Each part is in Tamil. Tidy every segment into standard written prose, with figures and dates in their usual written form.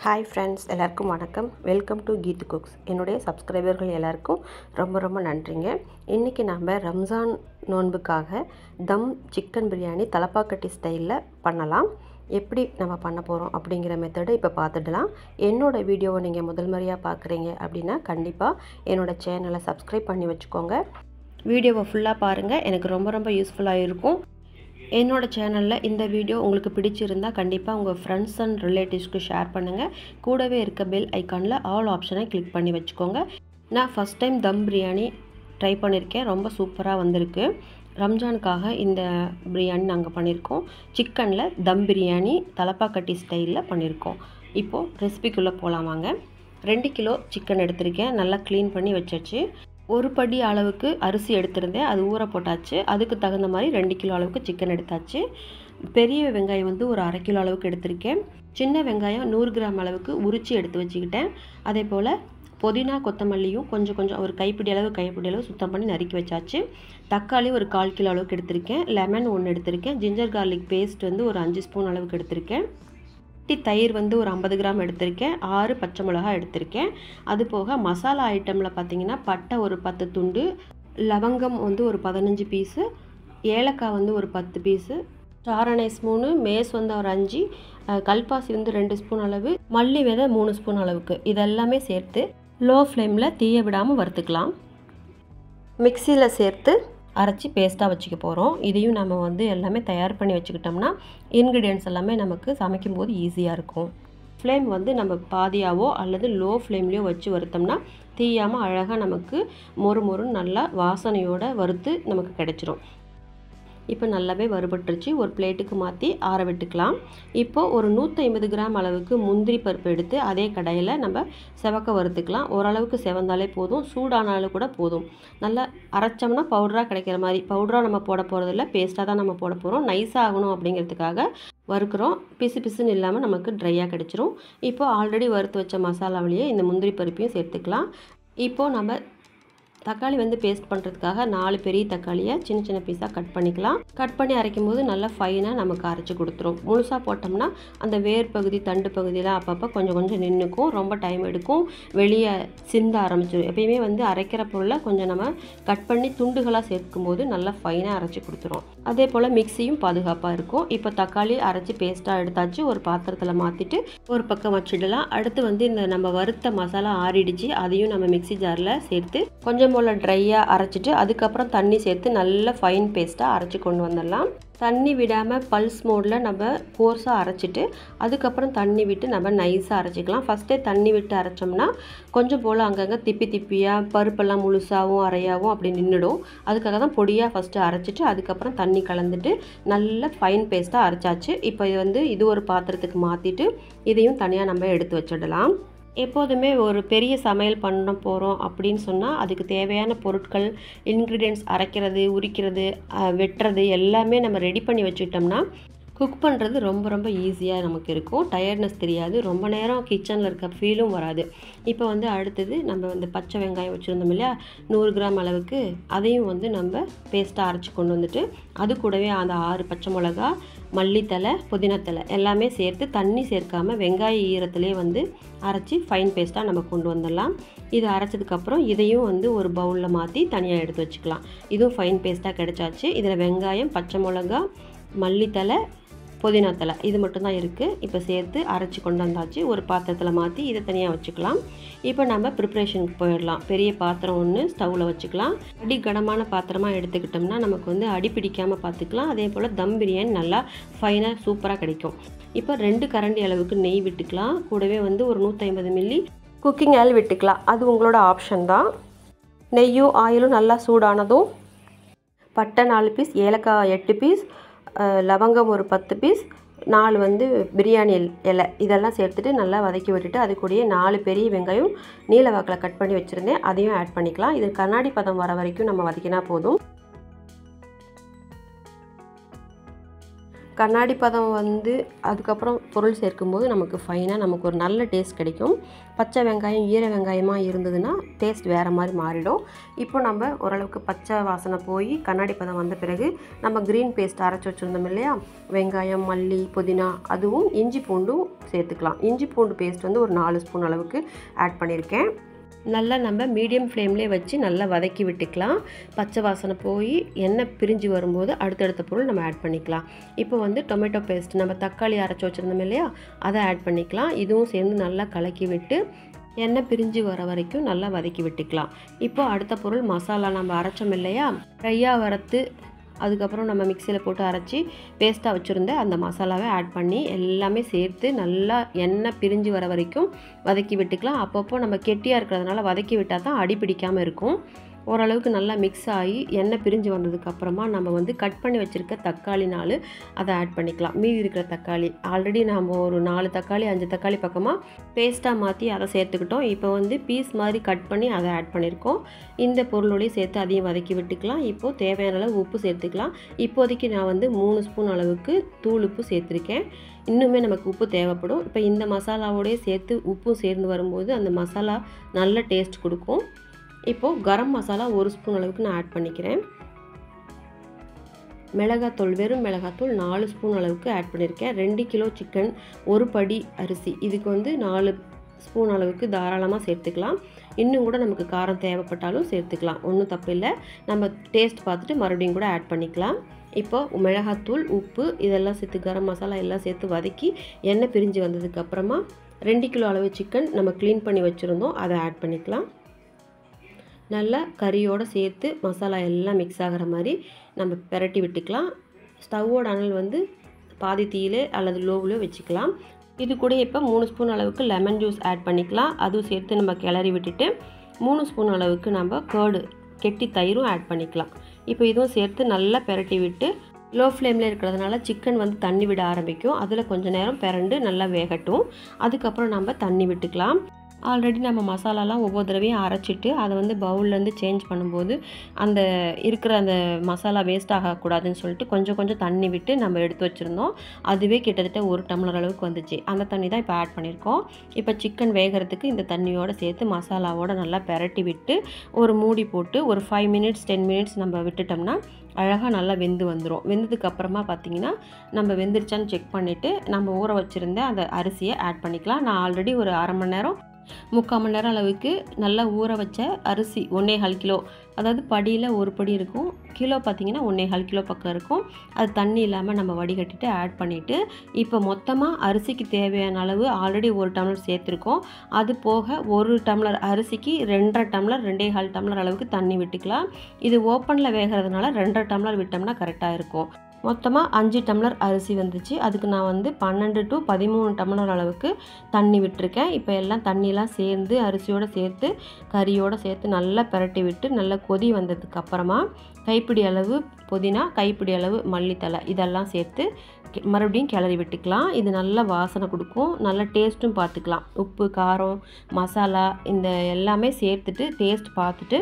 ஹாய் ஃப்ரெண்ட்ஸ், எல்லாருக்கும் வணக்கம். Welcome to Keethu cooks. என்னுடைய சப்ஸ்கிரைபர்கள் எல்லாருக்கும் ரொம்ப நன்றிங்க. இன்றைக்கி நம்ம ரம்ஜான் நோன்புக்காக தம் சிக்கன் பிரியாணி தலப்பாக்கட்டி ஸ்டைலில் பண்ணலாம். எப்படி நம்ம பண்ண போகிறோம் அப்படிங்கிற மெத்தடை இப்போ பார்த்துடலாம். என்னோடய வீடியோவை நீங்கள் முதல் முறையாக பார்க்குறீங்க அப்படின்னா கண்டிப்பாக என்னோடய சேனலை சப்ஸ்கிரைப் பண்ணி வச்சுக்கோங்க. வீடியோவை ஃபுல்லாக பாருங்கள், எனக்கு ரொம்ப யூஸ்ஃபுல்லாக இருக்கும். என்னோடய சேனலில் இந்த வீடியோ உங்களுக்கு பிடிச்சிருந்தால் கண்டிப்பாக உங்கள் ஃப்ரெண்ட்ஸ் அண்ட் ரிலேட்டிவ்ஸ்க்கு ஷேர் பண்ணுங்கள். கூடவே இருக்க பெல் ஐக்கானில் ஆல் ஆப்ஷனை கிளிக் பண்ணி வச்சுக்கோங்க. நான் ஃபஸ்ட் டைம் தம் பிரியாணி ட்ரை பண்ணியிருக்கேன், ரொம்ப சூப்பராக வந்திருக்கு. ரம்ஜானுக்காக இந்த பிரியாணி நாங்கள் பண்ணியிருக்கோம். சிக்கனில் தம் பிரியாணி தலப்பாக்கட்டி ஸ்டைலில் பண்ணியிருக்கோம். இப்போது ரெசிபிக்குள்ளே போகலாம் வாங்க. 2 கிலோ சிக்கன் எடுத்திருக்கேன், நல்லா க்ளீன் பண்ணி வச்சாச்சு. ஒரு படி அளவுக்கு அரிசி எடுத்திருந்தேன், அது ஊற போட்டாச்சு. அதுக்கு தகுந்த மாதிரி 2 கிலோ அளவுக்கு சிக்கன் எடுத்தாச்சு. பெரிய வெங்காயம் வந்து ஒரு 1/2 கிலோ அளவுக்கு எடுத்திருக்கேன். சின்ன வெங்காயம் 100 கிராம் அளவுக்கு உரித்து எடுத்து வச்சுக்கிட்டேன். அதே போல் புதினா கொத்தமல்லியும் கொஞ்சம் ஒரு கைப்பிடி அளவு சுத்தம் பண்ணி நறுக்கி வச்சாச்சு. தக்காளி ஒரு 1/4 கிலோ அளவுக்கு எடுத்திருக்கேன். லெமன் 1 எடுத்திருக்கேன். ஜிஞ்சர் கார்லிக் பேஸ்ட் வந்து ஒரு 5 ஸ்பூன் அளவுக்கு எடுத்திருக்கேன். தயிர் வந்து ஒரு 50 கிராம் எடுத்திருக்கேன். 6 பச்சை மிளகா எடுத்திருக்கேன். அது போக மசாலா ஐட்டமில் பார்த்திங்கன்னா பட்டை ஒரு 10 துண்டு, லவங்கம் வந்து ஒரு 15 பீஸு, ஏலக்காய் வந்து ஒரு 10 பீஸு, ஸ்டார் அனைஸ் 3, மேஸ் வந்து ஒரு 5, கல்பாசி வந்து 2 ஸ்பூன் அளவு, மல்லி விதை 3 ஸ்பூன் அளவுக்கு. இதெல்லாமே சேர்த்து லோ ஃப்ளேமில் தீய விடாமல் வறுத்துக்கலாம். மிக்சியில் சேர்த்து அரைச்சி பேஸ்ட்டாக வச்சுக்க போகிறோம். இதையும் நம்ம வந்து எல்லாமே தயார் பண்ணி வச்சுக்கிட்டோம்னா இன்க்ரீடியன்ட்ஸ் எல்லாமே நமக்கு சமைக்கும் போது ஈஸியாக இருக்கும். ஃப்ளேம் வந்து நம்ம பாதியாவோ அல்லது லோ ஃப்ளேம்லேயோ வச்சு வறுத்தோம்னா தீயாமல் அழகாக நமக்கு மொறுன்னு நல்லா வாசனையோடு வறுத்து நமக்கு கிடைச்சிரும். இப்போ நல்லாவே வறுபட்டுருச்சு. ஒரு பிளேட்டுக்கு மாற்றி ஆற விட்டுக்கலாம். இப்போது ஒரு 150 கிராம் அளவுக்கு முந்திரி பருப்பு எடுத்து அதே கடாயில் நம்ம செவக்க வறுத்துக்கலாம். ஓரளவுக்கு செவந்தாலே போதும், சூடானாலும் கூட போதும். நல்லா அரைச்சோம்னா பவுடராக கிடைக்கிற மாதிரி. பவுடராக நம்ம போட போகிறதில்ல, பேஸ்ட்டாக தான் நம்ம போட போகிறோம். நைஸாக ஆகணும் அப்படிங்கிறதுக்காக வறுக்கிறோம். பிசுன்னு இல்லாமல் நமக்கு ட்ரையாக கிடச்சிரும். இப்போது ஆல்ரெடி வறுத்து வச்ச மசாலாவிலேயே இந்த முந்திரி பருப்பையும் சேர்த்துக்கலாம். இப்போது நம்ம தக்காளி வந்து பேஸ்ட் பண்ணுறதுக்காக 4 பெரிய தக்காளியை சின்ன பீஸாக கட் பண்ணிக்கலாம். கட் பண்ணி அரைக்கும் போது நல்லா ஃபைனாக நமக்கு அரைச்சி கொடுத்துரும். முழுசாக போட்டோம்னா அந்த வேர் பகுதி தண்டு பகுதியெலாம் அப்பப்போ கொஞ்சம் நின்றுக்கும், ரொம்ப டைம் எடுக்கும், வெளியே சிந்த ஆரம்பிச்சிடும். எப்பயுமே வந்து அரைக்கிற பொருளை கொஞ்சம் நம்ம கட் பண்ணி துண்டுகளாக சேர்க்கும் போது நல்லா ஃபைனாக அரைச்சி கொடுத்துரும். அதே போல் மிக்சியும் பாதுகாப்பாக இருக்கும். இப்போ தக்காளி அரைச்சி பேஸ்ட்டாக எடுத்தாச்சு. ஒரு பாத்திரத்தில் மாற்றிட்டு ஒரு பக்கம் வச்சிடலாம். அடுத்து வந்து இந்த நம்ம வறுத்த மசாலா ஆறிடுச்சு, அதையும் நம்ம மிக்சி ஜாரில் சேர்த்து கொஞ்சம் போல் ட்ரையாக அரைச்சிட்டு அதுக்கப்புறம் தண்ணி சேர்த்து நல்ல ஃபைன் பேஸ்ட்டாக அரைச்சி கொண்டு வந்துடலாம். தண்ணி விடாமல் பல்ஸ் மோடில் நம்ம கோர்ஸாக அரைச்சிட்டு அதுக்கப்புறம் தண்ணி விட்டு நம்ம நைஸாக அரைச்சிக்கலாம். ஃபஸ்ட்டே தண்ணி விட்டு அரைச்சோம்னா கொஞ்சம் போல் அங்கங்கே திப்பியாக பருப்பெல்லாம் முழுசாகவும் அரையாகவும் அப்படி நின்றுடும். அதுக்காக தான் பொடியாக ஃபஸ்ட்டு அரைச்சிட்டு அதுக்கப்புறம் தண்ணி கலந்துட்டு நல்ல ஃபைன் பேஸ்ட்டாக அரைச்சாச்சு. இப்போ இது ஒரு பாத்திரத்துக்கு மாற்றிட்டு இதையும் தனியாக நம்ம எடுத்து வச்சிடலாம். எப்போதுமே ஒரு பெரிய சமையல் பண்ண போகிறோம் அப்படின்னு சொன்னால் அதுக்கு தேவையான பொருட்கள், இன்க்ரீடியன்ட்ஸ், அரைக்கிறது, உரிக்கிறது, வெட்டுறது எல்லாமே நம்ம ரெடி பண்ணி வச்சுக்கிட்டோம்னா குக் பண்ணுறது ரொம்ப ஈஸியாக நமக்கு இருக்கும். டயர்ட்னஸ் தெரியாது, ரொம்ப நேரம் கிச்சனில் இருக்க ஃபீலும் வராது. இப்போ வந்து அடுத்தது நம்ம வந்து பச்சை வெங்காயம் வச்சுருந்தோம் இல்லையா, 100 கிராம் அளவுக்கு, அதையும் வந்து நம்ம பேஸ்ட்டாக அரைச்சி கொண்டு வந்துட்டு அது கூடவே அந்த 6 பச்சை மிளகா, மல்லித்தலை, புதினத்தலை எல்லாமே சேர்த்து தண்ணி சேர்க்காமல் வெங்காய ஈரத்துலேயே வந்து அரைச்சி ஃபைன் பேஸ்ட்டாக நம்ம கொண்டு வந்துடலாம். இது அரைச்சதுக்கப்புறம் இதையும் வந்து ஒரு பவுலில் மாற்றி தனியாக எடுத்து வச்சுக்கலாம். இதுவும் ஃபைன் பேஸ்ட்டாக கிடைச்சாச்சு. இதில் வெங்காயம், பச்சை மிளகா, மல்லித்தலை, புதினாத்தலை இது மட்டும்தான் இருக்குது. இப்போ சேர்த்து அரைச்சி கொண்டு வந்தாச்சு. ஒரு பாத்திரத்தில் மாற்றி இதை தனியாக வச்சுக்கலாம். இப்போ நம்ம ப்ரிப்ரேஷனுக்கு போயிடலாம். பெரிய பாத்திரம் ஒன்று ஸ்டவ்வில் வச்சுக்கலாம். கனமான பாத்திரமாக எடுத்துக்கிட்டோம்னா நமக்கு வந்து அடி பிடிக்காமல் பார்த்துக்கலாம். அதே போல் தம் பிரியாணி நல்லா ஃபைனாக சூப்பராக கிடைக்கும். இப்போ 2 கரண்டி அளவுக்கு நெய் விட்டுக்கலாம். கூடவே வந்து ஒரு 150 மில்லி குக்கிங் ஆயில் விட்டுக்கலாம். அது உங்களோட ஆப்ஷன் தான். நெய்யும் ஆயிலும் நல்லா சூடானதும் பட்டை 4 பீஸ், ஏலக்காய் 8 பீஸ், லவங்கம் ஒரு 10 பீஸ், 4 வந்து பிரியாணி இலை இதெல்லாம் சேர்த்துட்டு நல்லா வதக்கி விட்டுட்டு அது கூடயே 4 பெரிய வெங்காயம் நீல வாக்கில் கட் பண்ணி வச்சுருந்தேன், அதையும் ஆட் பண்ணிக்கலாம். இது கண்ணாடி பதம் வர வரைக்கும் நம்ம வதக்கினா போதும். கண்ணாடி பதம் வந்து அதுக்கப்புறம் பொருள் சேர்க்கும்போது நமக்கு ஃபைனாக நமக்கு ஒரு நல்ல டேஸ்ட் கிடைக்கும். பச்சை வெங்காயம் ஈர வெங்காயமாக இருந்ததுன்னா டேஸ்ட் வேறு மாதிரி மாறிடும். இப்போ நம்ம ஓரளவுக்கு பச்சை வாசனை போய் கண்ணாடி பதம் வந்த பிறகு நம்ம க்ரீன் பேஸ்ட் அரைச்சி வச்சுருந்தோம் இல்லையா, வெங்காயம், மல்லி, புதினா, அதுவும் இஞ்சி பூண்டும் சேர்த்துக்கலாம். இஞ்சி பூண்டு பேஸ்ட் வந்து ஒரு 4 ஸ்பூன் அளவுக்கு ஆட் பண்ணியிருக்கேன். நல்லா நம்ம மீடியம் ஃப்ளேம்லேயே வச்சு நல்லா வதக்கி விட்டுக்கலாம். பச்சை வாசனை போய் எண்ணெய் பிரிஞ்சு வரும்போது அடுத்தடுத்த பொருள் நம்ம ஆட் பண்ணிக்கலாம். இப்போ வந்து டொமேட்டோ பேஸ்ட் நம்ம தக்காளி அரைச்சி வச்சுருந்தோம் இல்லையா, அதை ஆட் பண்ணிக்கலாம். இதுவும் சேர்ந்து நல்லா கலக்கி விட்டு எண்ணெய் பிரிஞ்சு வர வரைக்கும் நல்லா வதக்கி விட்டுக்கலாம். இப்போ அடுத்த பொருள் மசாலா நம்ம அரைச்சோம் இல்லையா, ட்ரையாக வறுத்து அதுக்கப்புறம் நம்ம மிக்சியில் போட்டு அரைச்சி பேஸ்ட்டாக வச்சுருந்த அந்த மசாலாவை ஆட் பண்ணி எல்லாமே சேர்த்து நல்லா எண்ணெய் பிரிஞ்சு வர வரைக்கும் வதக்கி விட்டுக்கலாம். அப்பப்போ நம்ம கெட்டியாக இருக்கிறதுனால வதக்கி விட்டால் தான் அடி பிடிக்காமல் இருக்கும். ஓரளவுக்கு நல்லா மிக்ஸ் ஆகி எண்ணெய் பிரிஞ்சு வந்ததுக்கப்புறமா நம்ம வந்து கட் பண்ணி வச்சுருக்க தக்காளி 4 அதை ஆட் பண்ணிக்கலாம். மீதி இருக்கிற தக்காளி ஆல்ரெடி நம்ம ஒரு 4 தக்காளி 5 தக்காளி பக்கமாக பேஸ்ட்டாக மாற்றி அதை சேர்த்துக்கிட்டோம். இப்போ வந்து பீஸ் மாதிரி கட் பண்ணி அதை ஆட் பண்ணியிருக்கோம். இந்த பொருளோடையும் சேர்த்து அதையும் வதக்கி விட்டுக்கலாம். இப்போது தேவையான அளவு உப்பு சேர்த்துக்கலாம். இப்போதைக்கு நான் வந்து 3 ஸ்பூன் அளவுக்கு தூள் உப்பு சேர்த்துருக்கேன். இன்னுமே நமக்கு உப்பு தேவைப்படும். இப்போ இந்த மசாலாவோடய சேர்த்து உப்பும் சேர்ந்து வரும்போது அந்த மசாலா நல்ல டேஸ்ட் கொடுக்கும். இப்போது கரம் மசாலா 1 ஸ்பூன் அளவுக்கு நான் ஆட் பண்ணிக்கிறேன். மிளகாத்தூள், வெறும் மிளகாத்தூள் 4 ஸ்பூன் அளவுக்கு ஆட் பண்ணியிருக்கேன். 2 கிலோ சிக்கன், 1 படி அரிசி, இதுக்கு வந்து 4 ஸ்பூன் அளவுக்கு தாராளமாக சேர்த்துக்கலாம். இன்னும் கூட நமக்கு காரம் தேவைப்பட்டாலும் சேர்த்துக்கலாம், ஒன்றும் தப்பு இல்லை. நம்ம டேஸ்ட் பார்த்துட்டு மறுபடியும் கூட ஆட் பண்ணிக்கலாம். இப்போ மிளகாத்தூள், உப்பு இதெல்லாம் சேர்த்து கரம் மசாலா எல்லாம் சேர்த்து வதக்கி எண்ணெய் பிரிஞ்சு வந்ததுக்கப்புறமா 2 கிலோ அளவு சிக்கன் நம்ம க்ளீன் பண்ணி வச்சுருந்தோம், அதை ஆட் பண்ணிக்கலாம். நல்லா கறியோடு சேர்த்து மசாலா எல்லாம் மிக்ஸ் ஆகிற மாதிரி நம்ம பிரட்டி விட்டுக்கலாம். ஸ்டவ்வோட அனல் வந்து பாதி தீயிலே அல்லது லோவிலோ வச்சுக்கலாம். இது கூட இப்போ 3 ஸ்பூன் அளவுக்கு லெமன் ஜூஸ் ஆட் பண்ணிக்கலாம். அதுவும் சேர்த்து நம்ம கிளறி விட்டுட்டு 3 ஸ்பூன் அளவுக்கு நம்ம கர்டு கெட்டி தயிரும் ஆட் பண்ணிக்கலாம். இப்போ இதுவும் சேர்த்து நல்லா பிரட்டி விட்டு லோ ஃப்ளேமில் இருக்கிறதுனால சிக்கன் வந்து தண்ணி விட ஆரம்பிக்கும். அதில் கொஞ்சம் நேரம் பிரண்டு நல்லா வேகட்டும். அதுக்கப்புறம் நம்ம தண்ணி விட்டுக்கலாம். ஆல்ரெடி நம்ம மசாலாலாம் ஒவ்வொரு தடவையும் அரைச்சிட்டு அதை வந்து பவுல்லேருந்து சேஞ்ச் பண்ணும்போது அந்த இருக்கிற அந்த மசாலா வேஸ்ட் ஆகக்கூடாதுன்னு சொல்லிட்டு கொஞ்சம் கொஞ்சம் தண்ணி விட்டு நம்ம எடுத்து வச்சுருந்தோம். அதுவே கிட்டத்தட்ட 1 டம்ளர் அளவுக்கு வந்துச்சு. அந்த தண்ணி தான் இப்போ ஆட் பண்ணியிருக்கோம். இப்போ சிக்கன் வேகிறதுக்கு இந்த தண்ணியோடு சேர்த்து மசாலாவோடு நல்லா பிரட்டி விட்டு ஒரு மூடி போட்டு ஒரு 5 மினிட்ஸ் 10 மினிட்ஸ் நம்ம விட்டுட்டோம்னா அழகாக நல்லா வெந்து வந்துடும். வெந்ததுக்கப்புறமா பார்த்திங்கன்னா நம்ம வெந்துருச்சான்னு செக் பண்ணிவிட்டு நம்ம ஊற வச்சுருந்த அந்த அரிசியை ஆட் பண்ணிக்கலாம். நான் ஆல்ரெடி ஒரு அரை மணி நேரம் 3/4 மணி நேரம் அளவுக்கு நல்லா ஊற வச்ச அரிசி 1.25 கிலோ, அதாவது படியில் 1 படி இருக்கும், கிலோ பார்த்திங்கன்னா 1.25 கிலோ பக்கம் இருக்கும். அது தண்ணி இல்லாமல் நம்ம வடிகட்டிட்டு ஆட் பண்ணிவிட்டு இப்போ மொத்தமாக அரிசிக்கு தேவையான அளவு ஆல்ரெடி 1 டம்ளர் சேர்த்துருக்கோம். அது போக 1 டம்ளர் அரிசிக்கு 2.5 டம்ளர் 2.25 டம்ளர் அளவுக்கு தண்ணி விட்டுக்கலாம். இது ஓப்பனில் வேகிறதுனால 2.5 டம்ளர் விட்டோம்னா கரெக்டாக இருக்கும். மொத்தமாக 5 டம்ளர் அரிசி வந்துச்சு. அதுக்கு நான் வந்து 12 to 13 டம்ளர் அளவுக்கு தண்ணி விட்டுருக்கேன். இப்போ எல்லாம் தண்ணியெலாம் சேர்ந்து அரிசியோடு சேர்த்து கறியோடு சேர்த்து நல்லா பிரட்டி விட்டு நல்லா கொதி வந்ததுக்கப்புறமா கைப்பிடி அளவு புதினா, கைப்பிடி அளவு மல்லித்தலை இதெல்லாம் சேர்த்து மறுபடியும் கிளறி விட்டுக்கலாம். இது நல்லா வாசனை கொடுக்கும், நல்ல டேஸ்ட்டும் பார்த்துக்கலாம். உப்பு, காரம், மசாலா இந்த எல்லாமே சேர்த்துட்டு டேஸ்ட் பார்த்துட்டு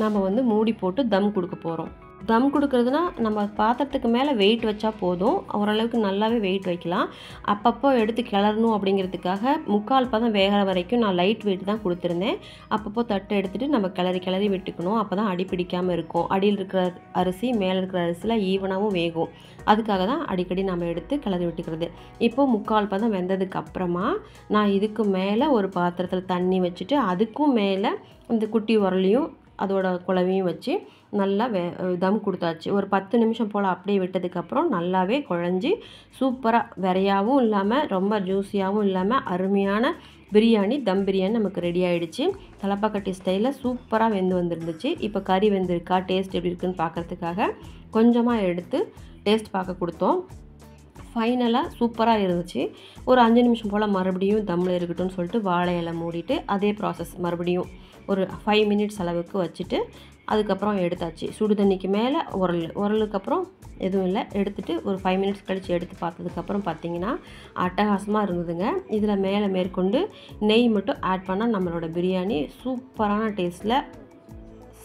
நம்ம வந்து மூடி போட்டு தம் கொடுக்க போகிறோம். தம் கொடுக்குறதுனா நம்ம பாத்திரத்துக்கு மேலே வெயிட் வச்சா போதும், ஓரளவுக்கு நல்லாவே வெயிட் வைக்கலாம். அப்பப்போ எடுத்து கிளறணும் அப்படிங்கிறதுக்காக 3/4 பதம் வேகிற வரைக்கும் நான் லைட் வெயிட் தான் கொடுத்துருந்தேன். அப்பப்போ தட்டை எடுத்துகிட்டு நம்ம கிளறி விட்டுக்கணும். அப்போ தான் அடி பிடிக்காமல் இருக்கும். அடியில் இருக்கிற அரிசி மேலே இருக்கிற அரிசியில் ஈவனாகவும் வேகும். அதுக்காக தான் அடிக்கடி நம்ம எடுத்து கிளறி விட்டுக்கிறது. இப்போது 3/4 பதம் வெந்ததுக்கு அப்புறமா நான் இதுக்கு மேலே ஒரு பாத்திரத்தில் தண்ணி வச்சுட்டு அதுக்கும் மேலே இந்த குட்டி உரலையும் அதோட குழவையும் வச்சு நல்லா தம் கொடுத்தாச்சு. ஒரு 10 நிமிஷம் போல் அப்படியே விட்டதுக்கப்புறம் நல்லாவே குழஞ்சி சூப்பராக வெறையாகவும் இல்லாமல் ரொம்ப ஜூஸியாகவும் இல்லாமல் அருமையான பிரியாணி, தம் பிரியாணி நமக்கு ரெடி ஆகிடுச்சு. தலப்பாக்கட்டி ஸ்டைலில் சூப்பராக வெந்து வந்துருந்துச்சு. இப்போ கறி வெந்திருக்கா, டேஸ்ட் எப்படி இருக்குன்னு பார்க்குறதுக்காக கொஞ்சமாக எடுத்து டேஸ்ட் பார்க்க கொடுத்தோம். ஃபைனலாக சூப்பராக இருந்துச்சு. ஒரு 5 நிமிஷம் போல் மறுபடியும் தம்மில் இருக்கட்டும்னு சொல்லிட்டு வாழை இலை மூடிட்டு அதே ப்ராசஸ் மறுபடியும் ஒரு 5 மினிட்ஸ் அளவுக்கு வச்சுட்டு அதுக்கப்புறம் எடுத்தாச்சு. சுடு தண்ணிக்கு மேலே உரலுக்கு அப்புறம் எதுவும் இல்லை, எடுத்துகிட்டு ஒரு 5 மினிட்ஸ் கழித்து எடுத்து பார்த்ததுக்கப்புறம் பார்த்திங்கன்னா அட்டகாசமாக இருந்ததுங்க. இதில் மேலே மேற்கொண்டு நெய் மட்டும் ஆட் பண்ணால் நம்மளோட பிரியாணி சூப்பரான டேஸ்ட்டில்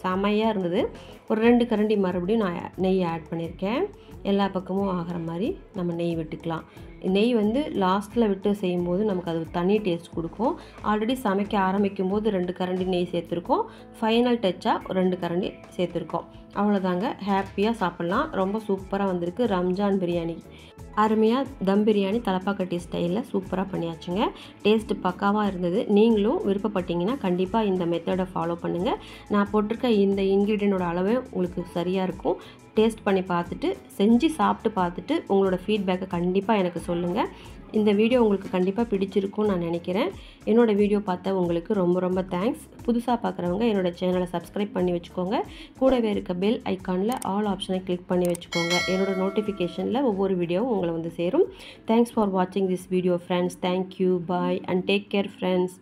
செமையாக இருந்தது. ஒரு 2 கரண்டி மறுபடியும் நான் நெய் ஆட் பண்ணியிருக்கேன். எல்லா பக்கமும் ஆகிற மாதிரி நம்ம நெய் விட்டுக்கலாம். நெய் வந்து லாஸ்ட்டில் விட்டு செய்யும்போது நமக்கு அது தனி டேஸ்ட் கொடுக்கும். ஆல்ரெடி சமைக்க ஆரம்பிக்கும் போது 2 கரண்டி நெய் சேர்த்துருக்கோம். ஃபைனல் டச்சாக 2 கரண்டி சேர்த்துருக்கோம். அவ்வளோதாங்க, ஹாப்பியாக சாப்பிட்லாம். ரொம்ப சூப்பராக வந்திருக்கு ரம்ஜான் பிரியாணி. அருமையாக தம் பிரியாணி தலப்பாக்கட்டி ஸ்டைலில் சூப்பராக பண்ணியாச்சுங்க. டேஸ்ட்டு பக்காவாக இருந்தது. நீங்களும் விருப்பப்பட்டீங்கன்னா கண்டிப்பாக இந்த மெத்தடை ஃபாலோ பண்ணுங்கள். நான் போட்டிருக்க இந்த இன்க்ரீடியனோட அளவு உங்களுக்கு சரியாக இருக்கும். டேஸ்ட் பண்ணி பார்த்துட்டு செஞ்சு சாப்பிட்டு பார்த்துட்டு உங்களோட ஃபீட்பேக்கை கண்டிப்பாக எனக்கு சொல்லுங்கள். இந்த வீடியோ உங்களுக்கு கண்டிப்பாக பிடிச்சிருக்கும்னு நான் நினைக்கிறேன். என்னோடய வீடியோ பார்த்த உங்களுக்கு ரொம்ப ரொம்ப தேங்க்ஸ். புதுசாக பார்க்குறவங்க என்னோடய சேனலை சப்ஸ்கிரைப் பண்ணி வச்சுக்கோங்க. கூடவே இருக்க பெல் ஐக்கானில் ஆல் ஆப்ஷனை கிளிக் பண்ணி வச்சுக்கோங்க. என்னோடய நோட்டிஃபிகேஷனில் ஒவ்வொரு வீடியோவும் உங்களை வந்து சேரும். தேங்க்ஸ் ஃபார் வாட்சிங் this video friends. Thank you, bye and take care friends.